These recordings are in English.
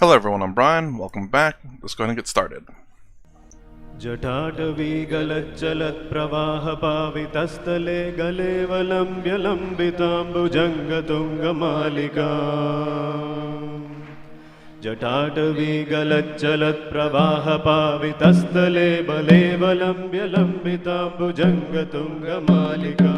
Hello everyone, I'm Brian. Welcome back. Let's go ahead and get started. जटाटवीगलज्जलत्प्रवाहपावितस्थले गलेवलम्ब्यलम्बिताम्बुजङ्गतुङ्गमालिका जटाटवीगलज्जलत्प्रवाहपावितस्थले बलेवलम्ब्यलम्बिताम्बुजङ्गतुङ्गमालिका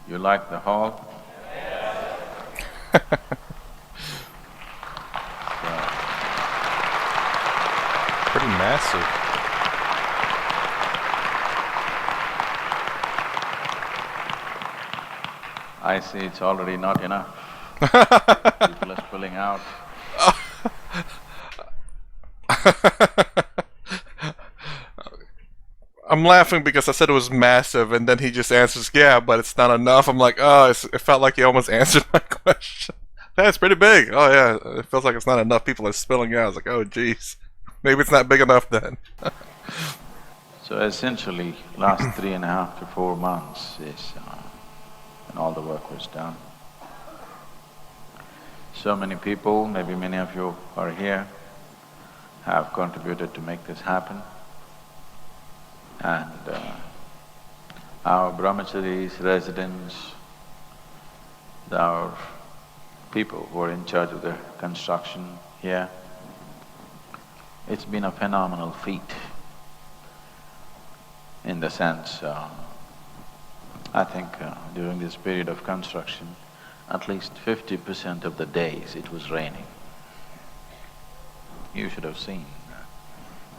You like the hall? Pretty massive. I see it's already not enough. People are spilling out. I'm laughing because I said it was massive, and then he just answers, yeah, but it's not enough. I'm like, oh, it felt like he almost answered my question. That's pretty big. Oh yeah, it feels like it's not enough. People are spilling out. I was like, oh geez, maybe it's not big enough then. So essentially, last 3.5 to 4 months is when all the work was done. So many people, maybe many of you are here, have contributed to make this happen. And our brahmacharis, residents, our people who are in charge of the construction here, it's been a phenomenal feat. In the sense, I think during this period of construction, at least 50% of the days it was raining. You should have seen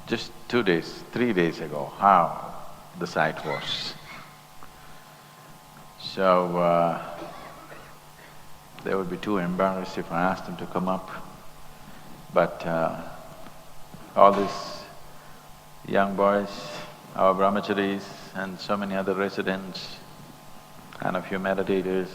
just 2 days, 3 days ago, how the site was. So, they would be too embarrassed if I asked them to come up. But all these young boys, our brahmacharis and so many other residents and a few meditators,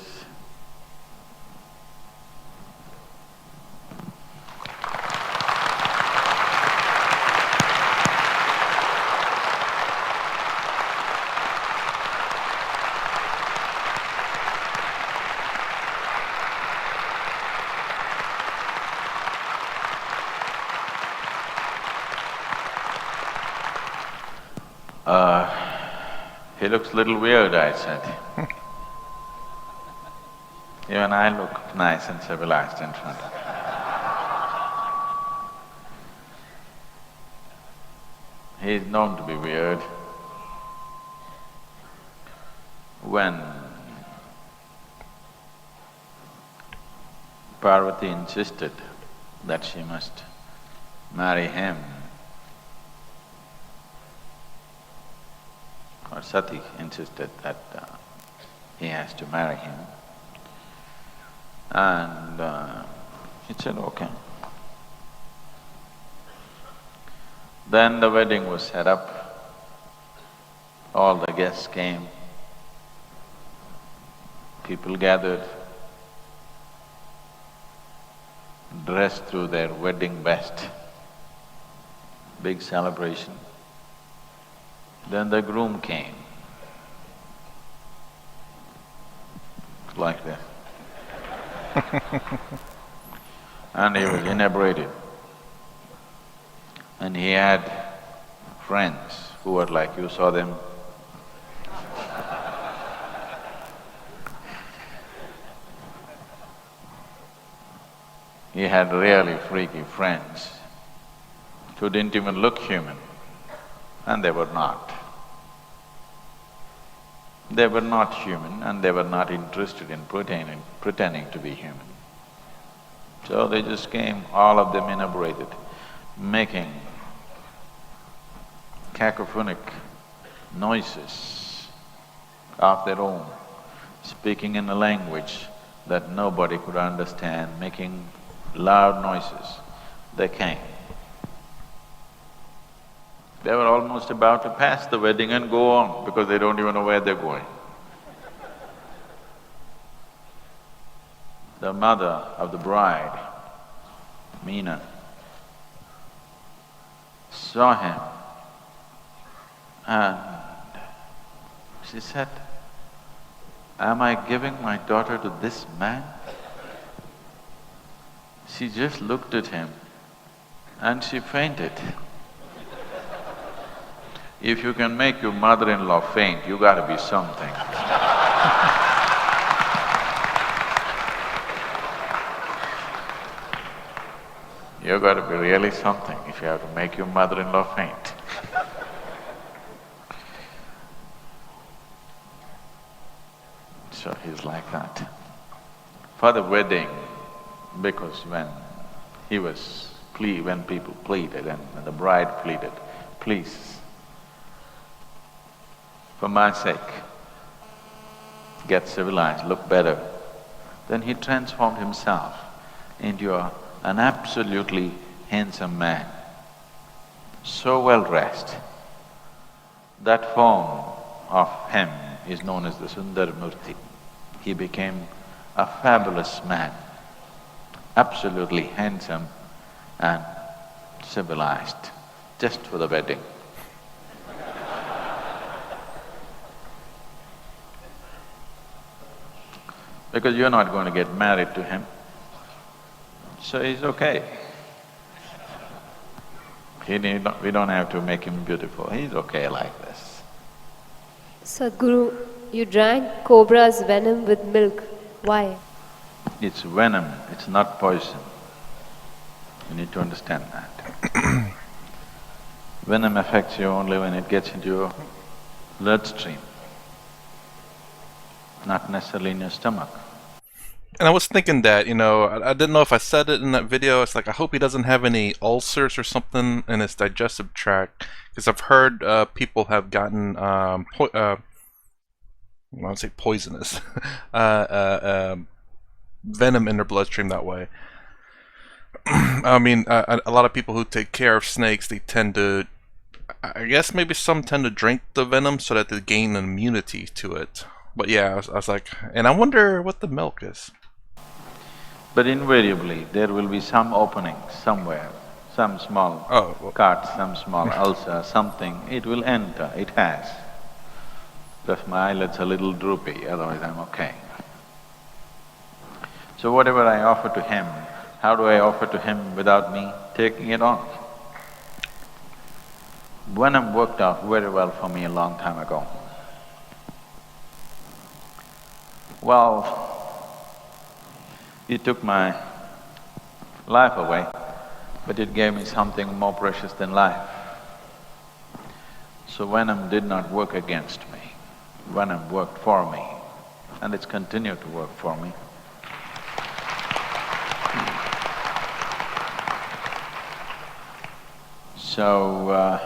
he looks a little weird, I said. Even I look nice and civilized in front of him. He is known to be weird. When Parvati insisted that she must marry him, or Sati insisted that he has to marry him, and he said, okay. Then the wedding was set up, all the guests came, people gathered, dressed through their wedding best, big celebration. Then the groom came, like that. And he was inebriated. And he had friends who were like, you saw them. he had really freaky friends who didn't even look human, and they were not. They were not human and they were not interested in pretending to be human. So they just came, all of them inebriated, making cacophonic noises of their own, speaking in a language that nobody could understand, making loud noises. They came. They were almost about to pass the wedding and go on because they don't even know where they're going. The mother of the bride, Meena, saw him and she said, "Am I giving my daughter to this man?" She just looked at him and she fainted. If you can make your mother-in-law faint, you gotta be something. You gotta be really something if you have to make your mother-in-law faint. So he's like that. For the wedding, because when people pleaded and when the bride pleaded, "Please, for my sake, get civilized, look better," then he transformed himself into an absolutely handsome man, so well dressed. That form of him is known as the Sundaramurti. He became a fabulous man, absolutely handsome and civilized, just for the wedding. Because you're not going to get married to him, so he's okay. We don't have to make him beautiful, he's okay like this. Sadhguru, you drank cobra's venom with milk. Why? It's venom, it's not poison. You need to understand that. Venom affects you only when it gets into your bloodstream, not necessarily in your stomach. And I was thinking that, I didn't know if I said it in that video. It's like, I hope he doesn't have any ulcers or something in his digestive tract, because I've heard people have gotten, I would say poisonous, venom in their bloodstream that way. I mean, a lot of people who take care of snakes, they tend to, I guess maybe some tend to drink the venom so that they gain immunity to it. But yeah, I was like, and I wonder what the milk is. But invariably, there will be some opening somewhere, some small cut, some small ulcer, something, it will enter, it has. Just my eyelids are a little droopy, otherwise I'm okay. So whatever I offer to him, how do I offer to him without me taking it on? Venom worked out very well for me a long time ago. Well, it took my life away, but it gave me something more precious than life. So venom did not work against me, venom worked for me, and it's continued to work for me. So,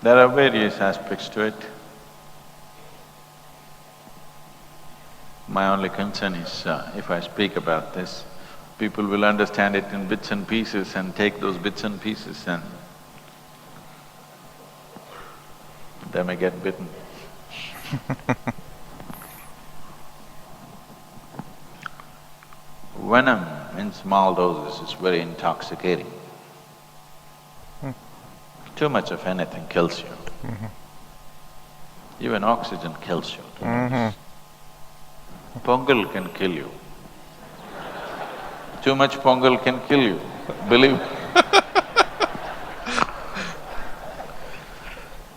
there are various aspects to it. My only concern is, if I speak about this, people will understand it in bits and pieces and take those bits and pieces and they may get bitten. Venom in small doses is very intoxicating. Too much of anything kills you. Even oxygen kills you. Pongal can kill you. Too much pongal can kill you, believe me.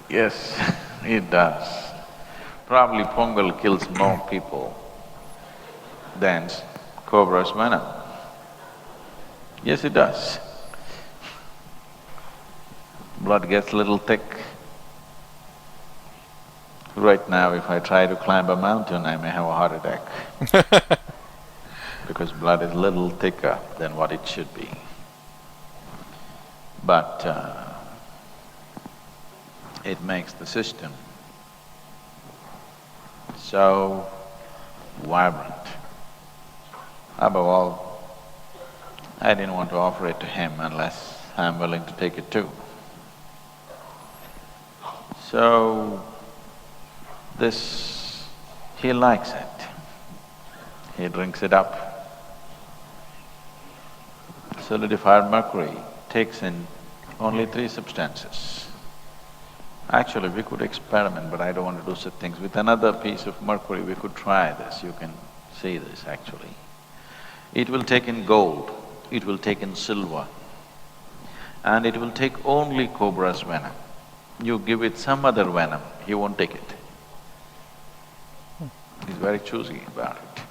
Yes, it does. Probably pongal kills more people than cobra's venom. Yes, it does. Blood gets a little thick. Right now, if I try to climb a mountain, I may have a heart attack because blood is a little thicker than what it should be. But it makes the system so vibrant. Above all, I didn't want to offer it to him unless I'm willing to take it too. So, he likes it. He drinks it up. Solidified mercury takes in only 3 substances. Actually, we could experiment, but I don't want to do such things. With another piece of mercury, we could try this, you can see this actually. It will take in gold, it will take in silver, and it will take only cobra's venom. You give it some other venom, he won't take it. He's very choosy about it.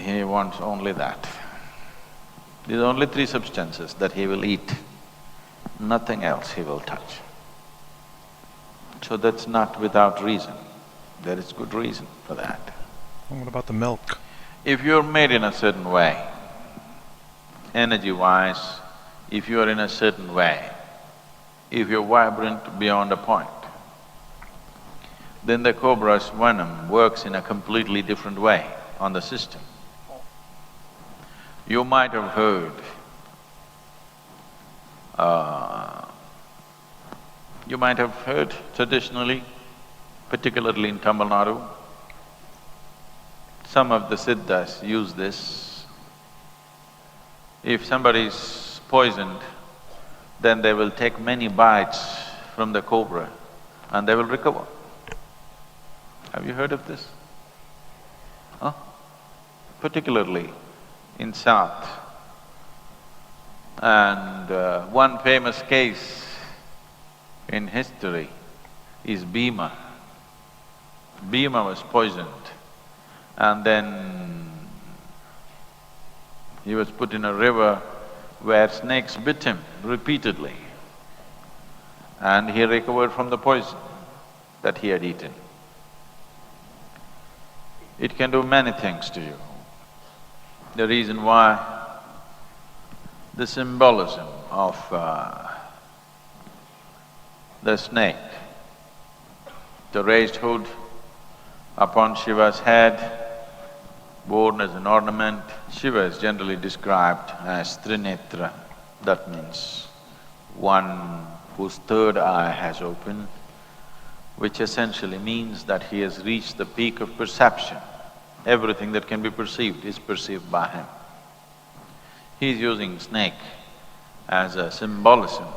He wants only that. These are only 3 substances that he will eat, nothing else he will touch. So that's not without reason, there is good reason for that. What about the milk? If you're made in a certain way, energy-wise, if you're in a certain way, if you're vibrant beyond a point, then the cobra's venom works in a completely different way on the system. You might have heard, traditionally, particularly in Tamil Nadu, some of the siddhas use this. If somebody is poisoned, then they will take many bites from the cobra and they will recover. Have you heard of this? Huh? Particularly in South. And one famous case in history is Bhima. Bhima was poisoned and then he was put in a river where snakes bit him repeatedly and he recovered from the poison that he had eaten. It can do many things to you. The reason why the symbolism of the snake, the raised hood upon Shiva's head, worn as an ornament. Shiva is generally described as Trinetra, that means one whose third eye has opened, which essentially means that he has reached the peak of perception. Everything that can be perceived is perceived by him. He is using snake as a symbolism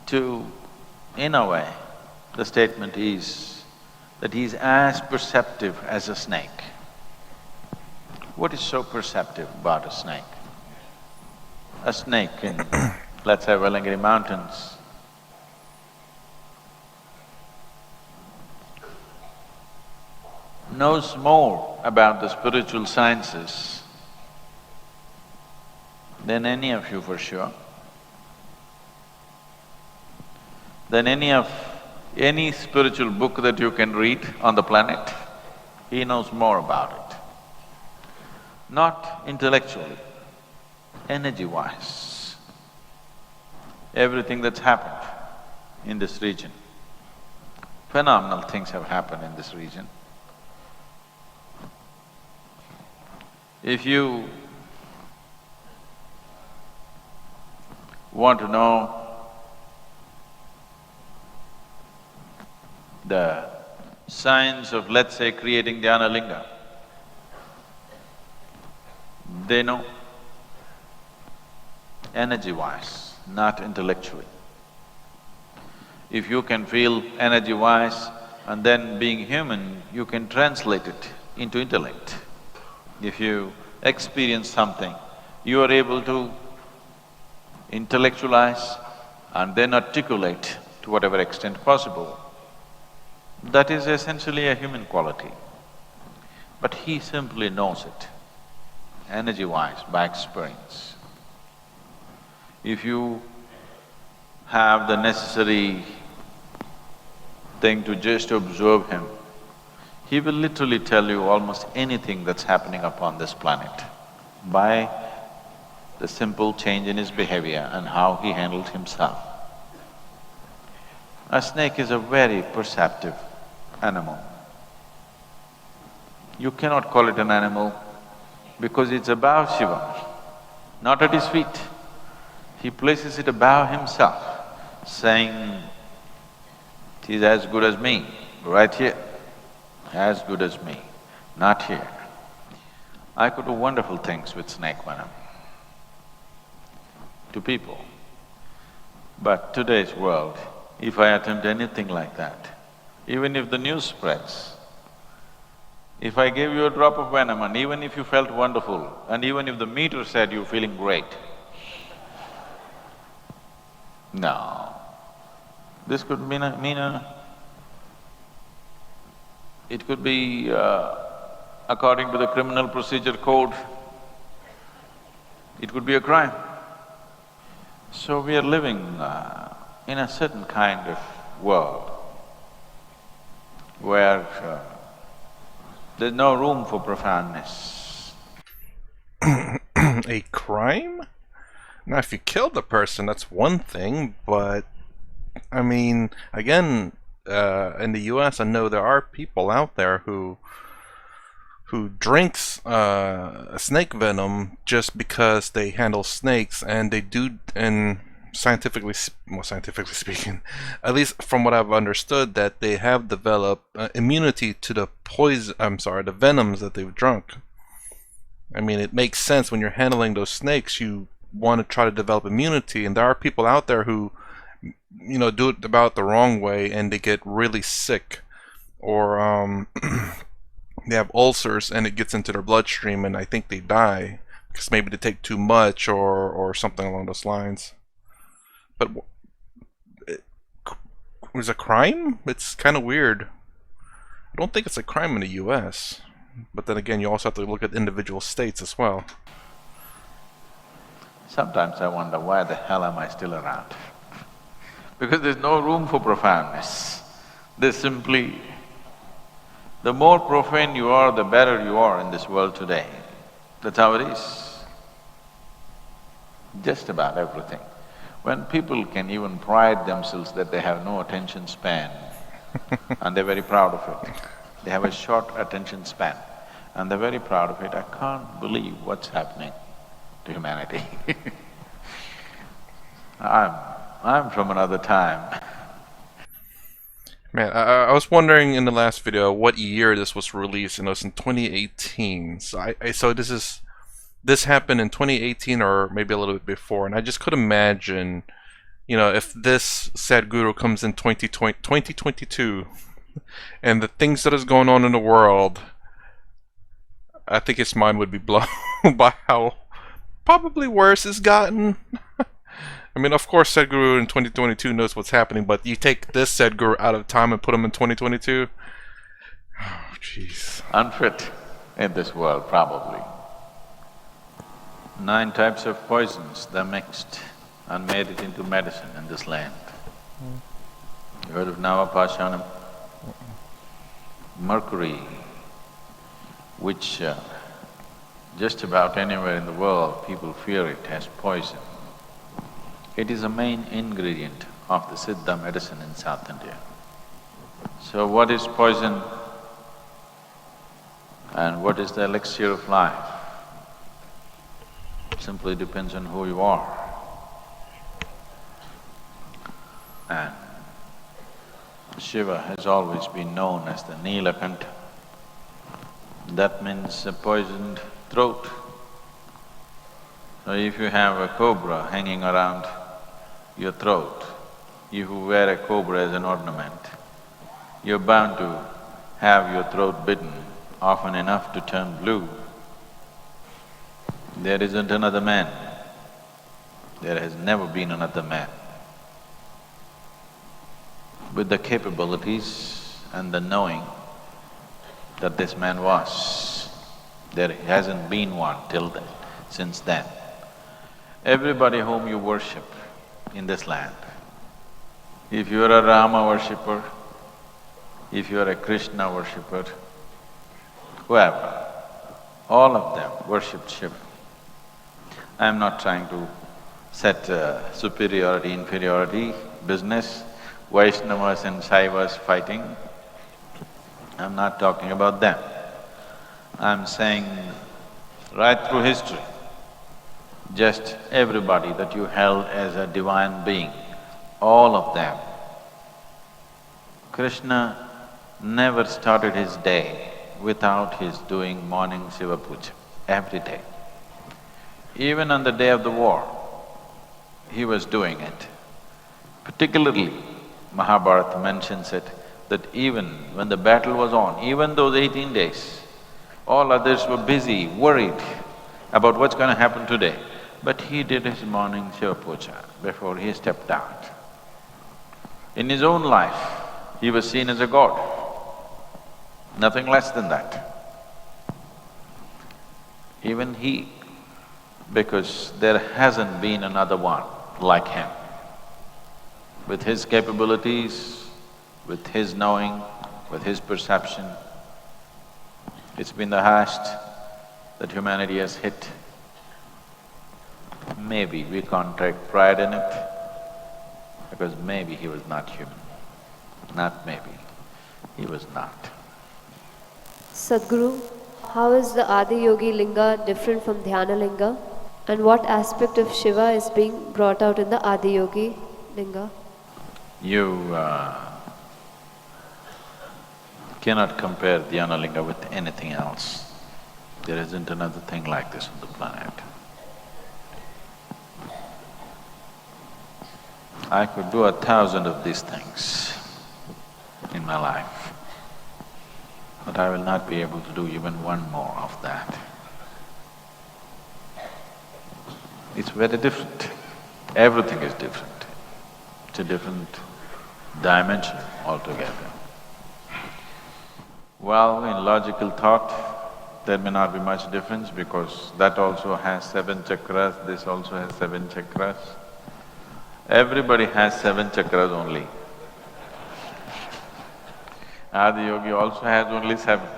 to, in a way, the statement is that he is as perceptive as a snake. What is so perceptive about a snake? A snake in, let's say, Velangiri Mountains, knows more about the spiritual sciences than any of you for sure, than any spiritual book that you can read on the planet. He knows more about it. Not intellectually, energy-wise. Everything that's happened in this region, phenomenal things have happened in this region. If you want to know the science of, let's say, creating dhyana linga, they know energy-wise, not intellectually. If you can feel energy-wise and then being human, you can translate it into intellect. If you experience something, you are able to intellectualize and then articulate to whatever extent possible. That is essentially a human quality. but he simply knows it, energy-wise, by experience. If you have the necessary thing to just observe him, he will literally tell you almost anything that's happening upon this planet by the simple change in his behavior and how he handles himself. A snake is a very perceptive animal. You cannot call it an animal because it's above Shiva, not at his feet. He places it above himself, saying, "It is as good as me, right here, as good as me, not here." I could do wonderful things with snake venom to people. But today's world, if I attempt anything like that, even if the news spreads, if I gave you a drop of venom and even if you felt wonderful, and even if the meter said you're feeling great, no. This could it could be according to the criminal procedure code, it could be a crime. So we are living in a certain kind of world where there's no room for profoundness. A crime? Now, if you killed a person, that's one thing, but I mean, again, in the US, I know there are people out there who drinks snake venom just because they handle snakes, and they do, and scientifically speaking, at least from what I've understood, that they have developed immunity to the the venoms that they've drunk. I mean, it makes sense when you're handling those snakes, you want to try to develop immunity, and there are people out there who, you know, do it about the wrong way and they get really sick, or they have ulcers and it gets into their bloodstream and I think they die because maybe they take too much or something along those lines. But it was a crime? It's kind of weird. I don't think it's a crime in the US, but then again, you also have to look at individual states as well. Sometimes I wonder, why the hell am I still around? Because there's no room for profoundness. There's simply… the more profane you are, the better you are in this world today. That's how it is. Just about everything. When people can even pride themselves that they have no attention span and they're very proud of it. They have a short attention span and they're very proud of it. I can't believe what's happening to humanity. I'm from another time. Man, I was wondering in the last video what year this was released, and it was in 2018. So so this happened in 2018 or maybe a little bit before, and I just could imagine, you know, if this Sadhguru comes in 2022 and the things that is going on in the world, I think his mind would be blown by how probably worse it's gotten. I mean, of course, Sadhguru in 2022 knows what's happening, but you take this Sadhguru out of time and put him in 2022? Oh, jeez. Unfit in this world, probably. 9 types of poisons, they're mixed and made it into medicine in this land. You heard of Navapashanam? Mercury, which just about anywhere in the world people fear it as poison. It is a main ingredient of the Siddha medicine in South India. So what is poison and what is the elixir of life? Simply depends on who you are. And Shiva has always been known as the Nilakanta. That means a poisoned throat. So if you have a cobra hanging around your throat, if you wear a cobra as an ornament, you're bound to have your throat bitten often enough to turn blue. There isn't another man. There has never been another man with the capabilities and the knowing that this man was. There hasn't been one till then, since then. Everybody whom you worship in this land, if you are a Rama worshipper, if you are a Krishna worshipper, whoever, all of them worshipped Shiva. I am not trying to set superiority, inferiority, business, Vaishnavas and Shaivas fighting. I'm not talking about them. I'm saying right through history, just everybody that you held as a divine being, all of them. Krishna never started his day without his doing morning Shiva Puja, every day. Even on the day of the war, he was doing it. Particularly, Mahabharata mentions it, that even when the battle was on, even those 18 days, all others were busy, worried about what's going to happen today. But he did his morning Shiva Puja before he stepped out. In his own life, he was seen as a god, nothing less than that. Even he, because there hasn't been another one like him. With his capabilities, with his knowing, with his perception, it's been the highest that humanity has hit. Maybe we can't take pride in it, because maybe he was not human. Not maybe, he was not. Sadhguru, how is the Adi Yogi Linga different from Dhyana Linga? And what aspect of Shiva is being brought out in the Adi Yogi Linga? You cannot compare Dhyana Linga with anything else. There isn't another thing like this on the planet. I could do 1,000 of these things in my life, but I will not be able to do even one more of that. It's very different. Everything is different. It's a different dimension altogether. Well, in logical thought, there may not be much difference because that also has 7 chakras, this also has 7 chakras. Everybody has 7 chakras only. Adi Yogi also has only 7.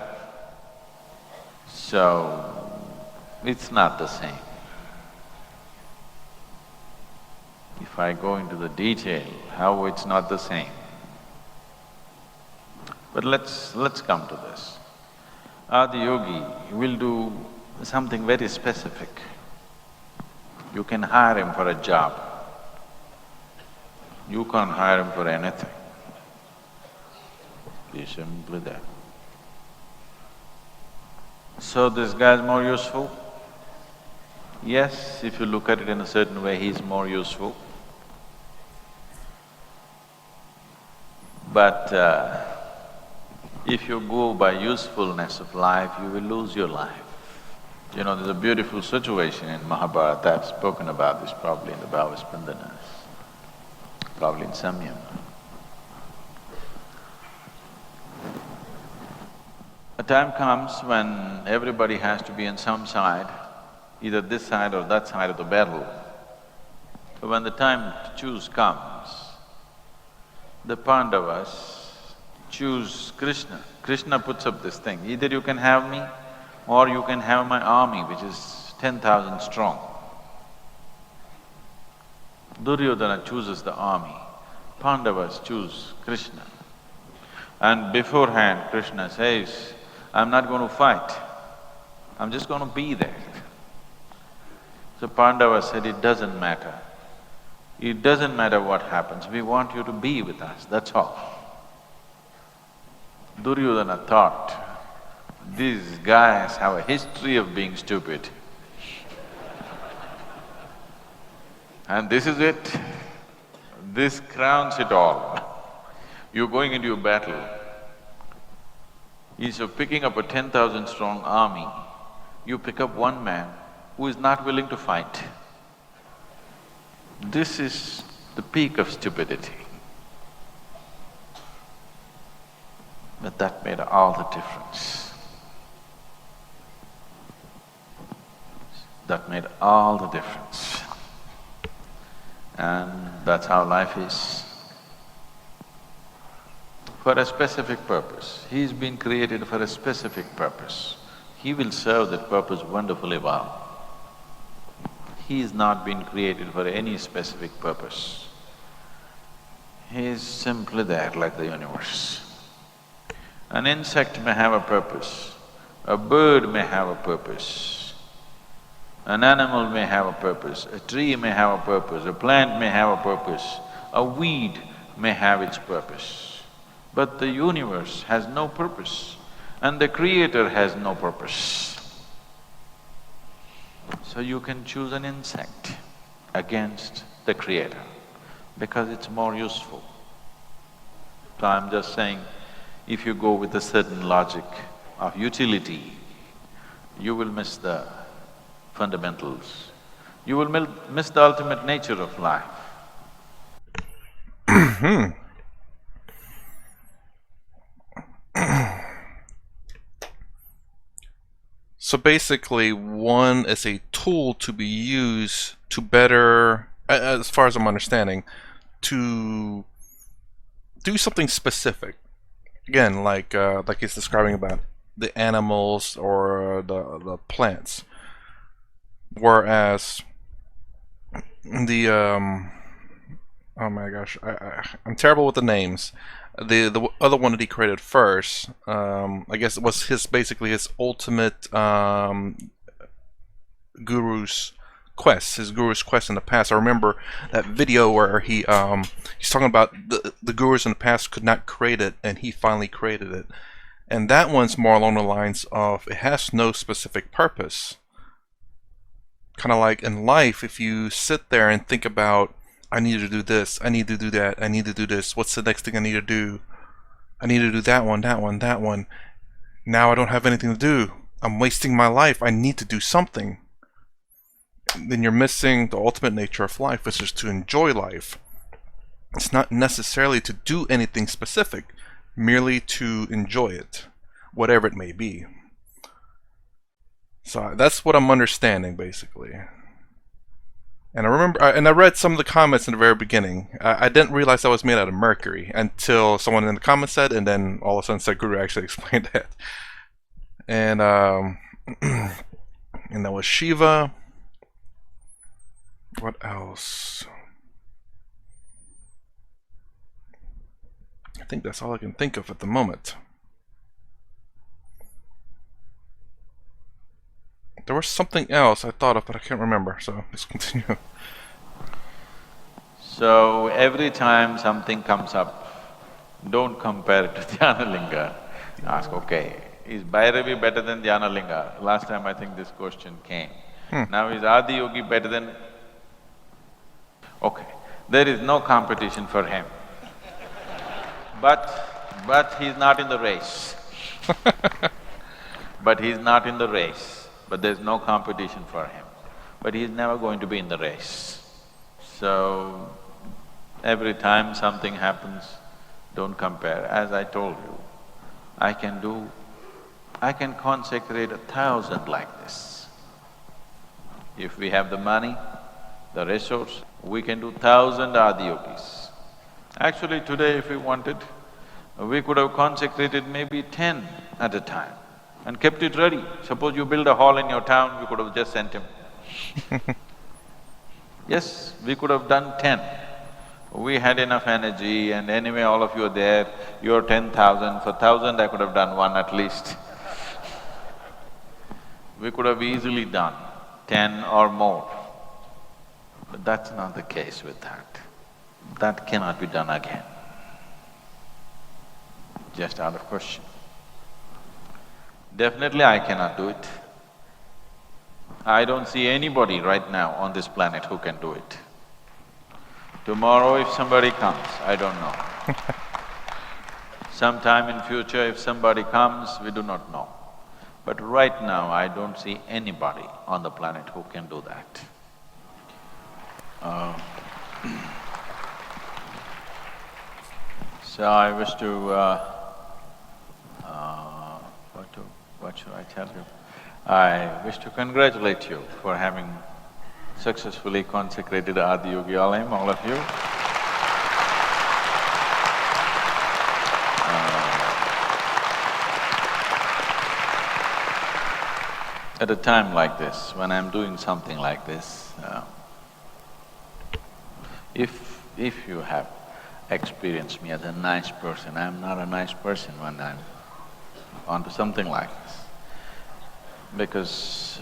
So, it's not the same. If I go into the detail, how it's not the same. But let's come to this. Adi Yogi will do something very specific. You can hire him for a job. You can't hire him for anything. Be simply that. So this guy is more useful? Yes, if you look at it in a certain way, he's more useful. But if you go by usefulness of life, you will lose your life. You know, there's a beautiful situation in Mahabharata, I've spoken about this probably in the Bhavaspandanas, probably in Samyam. A time comes when everybody has to be on some side, either this side or that side of the battle. So when the time to choose comes, the Pandavas choose Krishna. Krishna puts up this thing, either you can have me or you can have my army, which is 10,000 strong. Duryodhana chooses the army, Pandavas choose Krishna. And beforehand Krishna says, I'm not going to fight, I'm just going to be there. So Pandava said, it doesn't matter. It doesn't matter what happens, we want you to be with us, that's all. Duryodhana thought, these guys have a history of being stupid. And this is it, this crowns it all. You're going into a battle, instead of picking up a 10,000 strong army, you pick up one man who is not willing to fight. This is the peak of stupidity. But that made all the difference. That made all the difference. And that's how life is. For a specific purpose. He's been created for a specific purpose. He will serve that purpose wonderfully well. He is not been created for any specific purpose. He is simply there like the universe. An insect may have a purpose, a bird may have a purpose, an animal may have a purpose, a tree may have a purpose, a plant may have a purpose, a weed may have its purpose. But the universe has no purpose and the Creator has no purpose. So you can choose an insect against the Creator because it's more useful. So I'm just saying, if you go with a certain logic of utility, you will miss the fundamentals. You will miss the ultimate nature of life. So basically, one is a tool to be used to better, as far as I'm understanding, to do something specific. Again, like he's describing about the animals or the plants. Whereas the oh my gosh, I'm terrible with the names. The other one that he created first, I guess it was basically his ultimate guru's quest, his guru's quest in the past. I remember that video where he's talking about the gurus in the past could not create it, and he finally created it. And that one's more along the lines of it has no specific purpose. Kind of like in life, if you sit there and think about, I need to do this, I need to do that, I need to do this, what's the next thing I need to do? I need to do that one, that one, that one. Now I don't have anything to do. I'm wasting my life. I need to do something. Then you're missing the ultimate nature of life, which is to enjoy life. It's not necessarily to do anything specific, merely to enjoy it, whatever it may be. So that's what I'm understanding, basically. And I remember, and I read some of the comments in the very beginning. I didn't realize that was made out of mercury until someone in the comments said, and then all of a sudden Sadhguru actually explained that. And and that was Shiva. What else? I think that's all I can think of at the moment. There was something else I thought of, but I can't remember, so let's continue. So every time something comes up, don't compare it to Dhyanalinga. Ask, okay, is Bhairavi better than Dhyanalinga? Last time I think this question came. Now is Adiyogi better than… Okay, there is no competition for him. But he's not in the race. But he's not in the race. But there's no competition for him. But he's never going to be in the race. So, every time something happens, don't compare. As I told you, I can consecrate 1,000 like this. If we have the money, the resource, we can do 1,000 Adiyogis. Actually today if we wanted, we could have consecrated maybe 10 at a time and kept it ready. Suppose you build a hall in your town, we could have just sent him. Yes, we could have done 10. We had enough energy and anyway all of you are there, you're 10,000, for 1,000 I could have done one at least. We could have easily done 10 or more. But that's not the case with that. That cannot be done again. Just out of question. Definitely I cannot do it. I don't see anybody right now on this planet who can do it. Tomorrow if somebody comes, I don't know. Sometime in future if somebody comes, we do not know. But right now I don't see anybody on the planet who can do that. So I wish to… what should I tell you? I wish to congratulate you for having successfully consecrated Adiyogi Alayam, all of you. At a time like this, when I'm doing something like this, if you have experienced me as a nice person, I'm not a nice person when I'm onto something like this. Because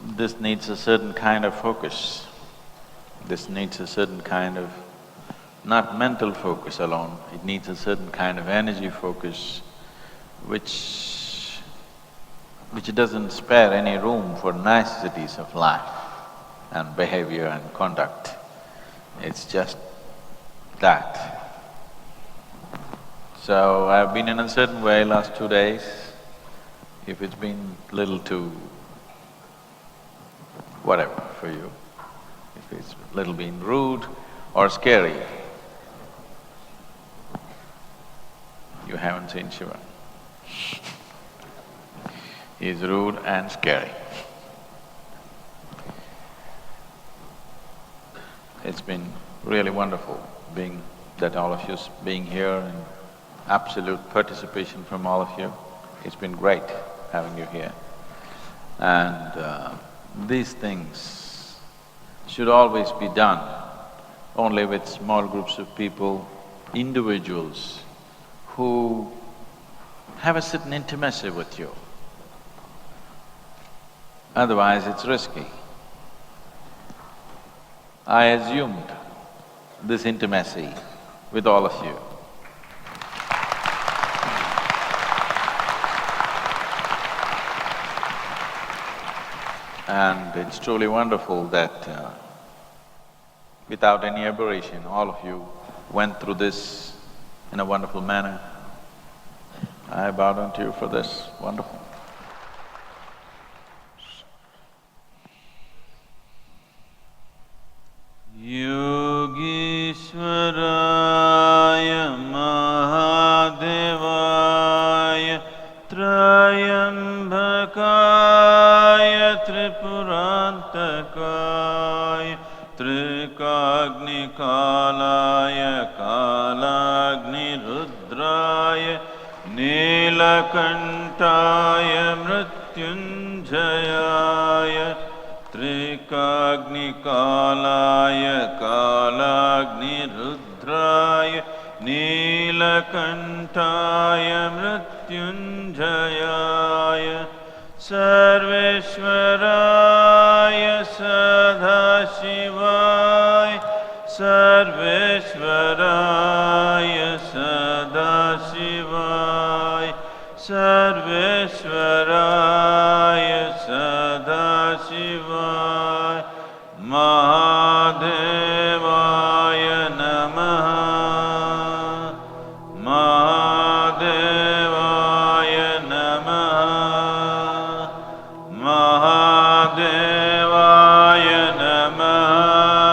this needs a certain kind of focus. This needs a certain kind of, not mental focus alone, it needs a certain kind of energy focus which doesn't spare any room for niceties of life and behavior and conduct. It's just that. So I've been in a certain way last 2 days. If it's been little too whatever for you, if it's little been rude or scary, you haven't seen Shiva. He's rude and scary. It's been really wonderful all of you being here and absolute participation from all of you. It's been great having you here. And these things should always be done only with small groups of people, individuals who have a certain intimacy with you. Otherwise, it's risky. I assumed this intimacy with all of you. And it's truly wonderful that without any aberration, all of you went through this in a wonderful manner. I bow down to you for this. Wonderful. Yogishwaraya Mahadevaya Trayambakaya Tripurantakaya Trikagnikalaya Kalagni Rudraya Nilakantaya Mrityunjayaya Trikagnikalaya Kalagni Rudraya Nilakantaya Mrityunjayaya Sarveshwaraya Sadhashivaya Sarveshwaraya Sadhashivaya Sarveshwaraya Sadhashivaya Mahadevaya Namaha Mahadevaya Namaha Mahadevaya Namaha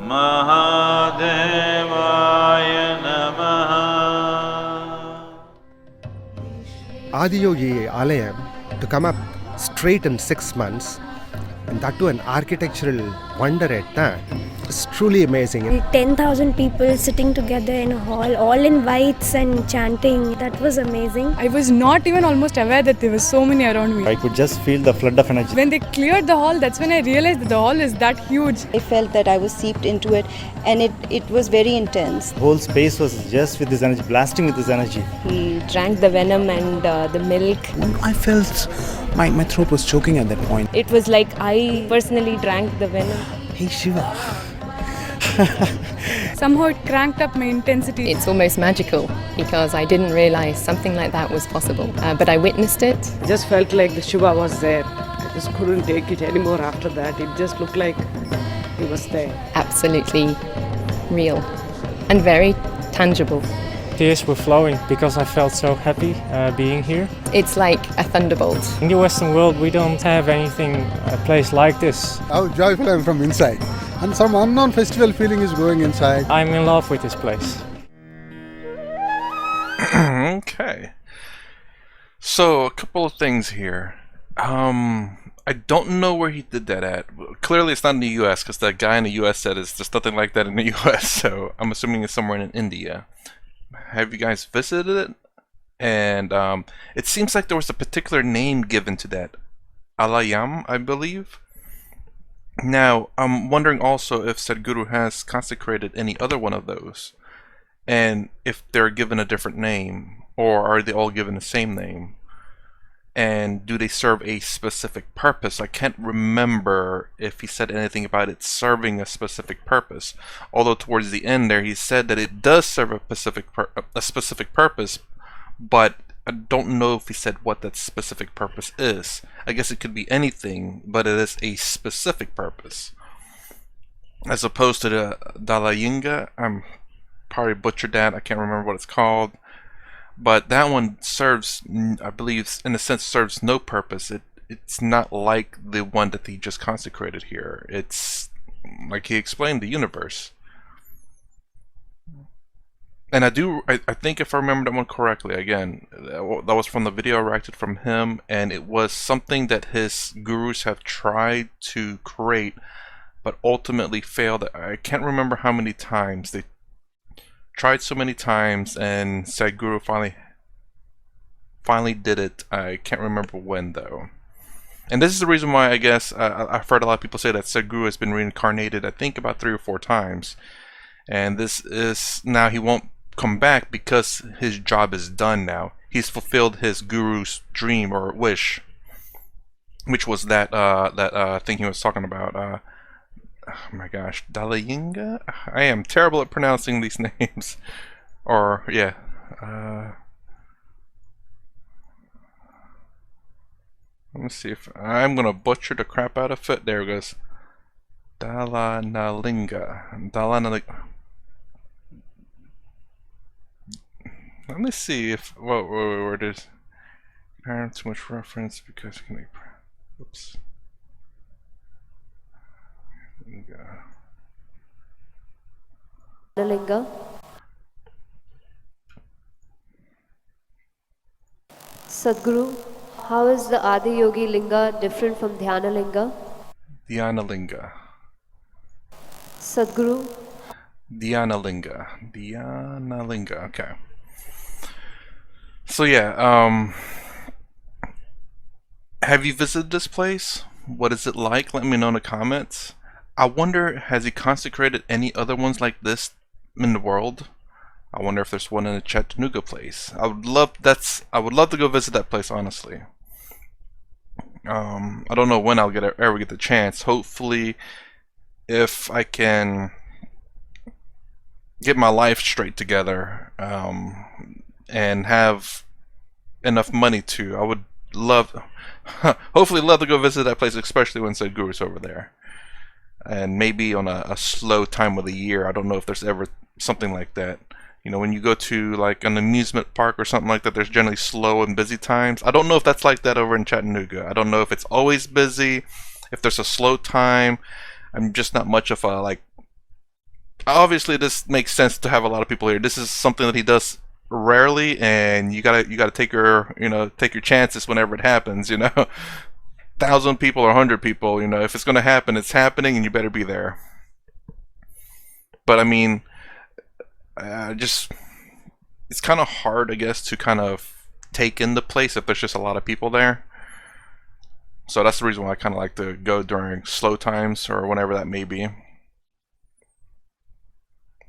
Mahadevaya Namaha. Adiyogi Alayam to come up straight in 6 months, and that too an architectural wonder at that, is truly amazing. 10,000 people sitting together in a hall, all in whites and chanting. That was amazing. I was not even almost aware that there were so many around me. I could just feel the flood of energy. When they cleared the hall, that's when I realized that the hall is that huge. I felt that I was seeped into it, and it was very intense. The whole space was just with this energy, blasting with this energy. He drank the venom and the milk. I felt my throat was choking at that point. It was like I personally drank the venom. Hey Shiva. Somehow it cranked up my intensity. It's almost magical because I didn't realize something like that was possible, but I witnessed it. I just felt like the Shiva was there. I just couldn't take it anymore after that. It just looked like he was there. Absolutely real and very tangible. Tears were flowing because I felt so happy being here. It's like a thunderbolt. In the Western world, we don't have anything, a place like this. How joyful I am from inside. And some unknown festival feeling is going inside. I'm in love with this place. Okay. So, a couple of things here. I don't know where he did that at. Clearly, it's not in the U.S. because that guy in the U.S. said there's nothing like that in the U.S. So I'm assuming it's somewhere in India. Have you guys visited it? And it seems like there was a particular name given to that, Alayam, I believe. Now, I'm wondering also if Sadhguru has consecrated any other one of those, and if they're given a different name, or are they all given the same name? And do they serve a specific purpose? I can't remember if he said anything about it serving a specific purpose. Although towards the end there he said that it does serve a specific purpose, but I don't know if he said what that specific purpose is. I guess it could be anything, but it is a specific purpose. As opposed to the Dalayinga, I'm probably butchered that, I can't remember what it's called. But that one serves, I believe, in a sense, serves no purpose. It's not like the one that he just consecrated here. It's like he explained the universe. And I think if I remember that one correctly, again, that was from the video I reacted from him, and it was something that his gurus have tried to create, but ultimately failed. I can't remember how many times. They tried so many times, and Sadhguru finally did it. I can't remember when, though. And this is the reason why, I guess, I've heard a lot of people say that Sadhguru has been reincarnated, I think, about 3 or 4 times. And this is, now he won't come back because his job is done now. He's fulfilled his guru's dream or wish, which was that thing he was talking about. Oh my gosh, Dalayinga? I am terrible at pronouncing these names. Or, yeah. Let me see if I'm gonna butcher the crap out of it. There it goes. Dalanalinga. Dalanalinga. Let me see if where it is. Too much reference because you can. Oops. Linga. Sadhguru, how is the Adi Yogi Linga different from Dhyana Linga? Dhyana Linga. Sadhguru. Dhyana Linga. Dhyana Linga. Okay. So yeah, have you visited this place? What is it like? Let me know in the comments. I wonder, has he consecrated any other ones like this in the world? I wonder if there's one in the Chattanooga place. I would love to go visit that place, honestly. I don't know when I'll ever get the chance. Hopefully, if I can get my life straight together, and have enough money to, I would hopefully love to go visit that place, especially when Sadhguru's over there. And maybe on a slow time of the year. I don't know if there's ever something like that. You know, when you go to like an amusement park or something like that, there's generally slow and busy times. I don't know if that's like that over in Chattanooga. I don't know if it's always busy, if there's a slow time. I'm just not much of a, like, obviously this makes sense to have a lot of people here. This is something that he does rarely, and you gotta take your chances whenever it happens, you know. 1,000 people or 100 people, you know, if it's gonna happen, it's happening, and you better be there. But I mean, it's kind of hard, I guess, to kind of take in the place if there's just a lot of people there. So that's the reason why I kind of like to go during slow times or whenever that may be.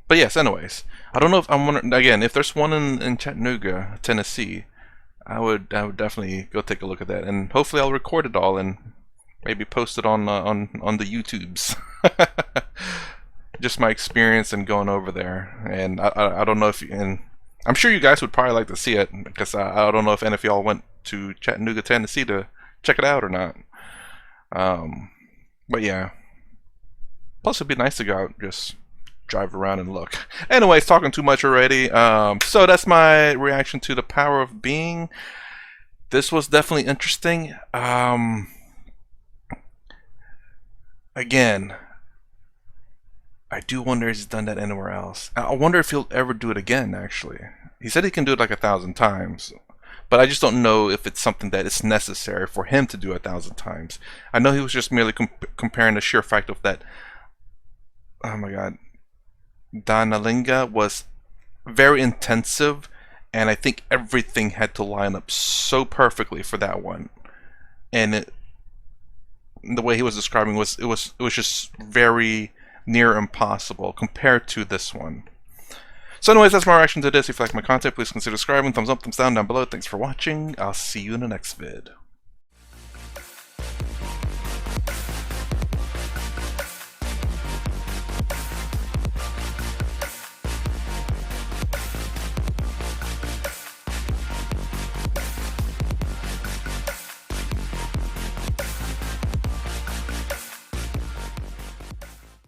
But yes, anyways, I don't know if I'm wondering again if there's one in Chattanooga, Tennessee. I would definitely go take a look at that, and hopefully I'll record it all and maybe post it on the YouTubes. Just my experience and going over there, and I don't know if and I'm sure you guys would probably like to see it, because I don't know if any of y'all went to Chattanooga, Tennessee to check it out or not. But yeah, plus it'd be nice to go out, just drive around and look. Anyways, talking too much already. So that's my reaction to The Power of Being. This was definitely interesting. Again, I do wonder if he's done that anywhere else. I wonder if he'll ever do it again, actually. He said he can do it like 1,000 times. But I just don't know if it's something that is necessary for him to do 1,000 times. I know he was just merely comparing the sheer fact of that, oh my god, Dhanalinga was very intensive, and I think everything had to line up so perfectly for that one. And the way he was describing it was just very near impossible compared to this one. So anyways, that's my reaction to this. If you like my content, please consider subscribing, thumbs up, thumbs down below. Thanks for watching. I'll see you in the next vid.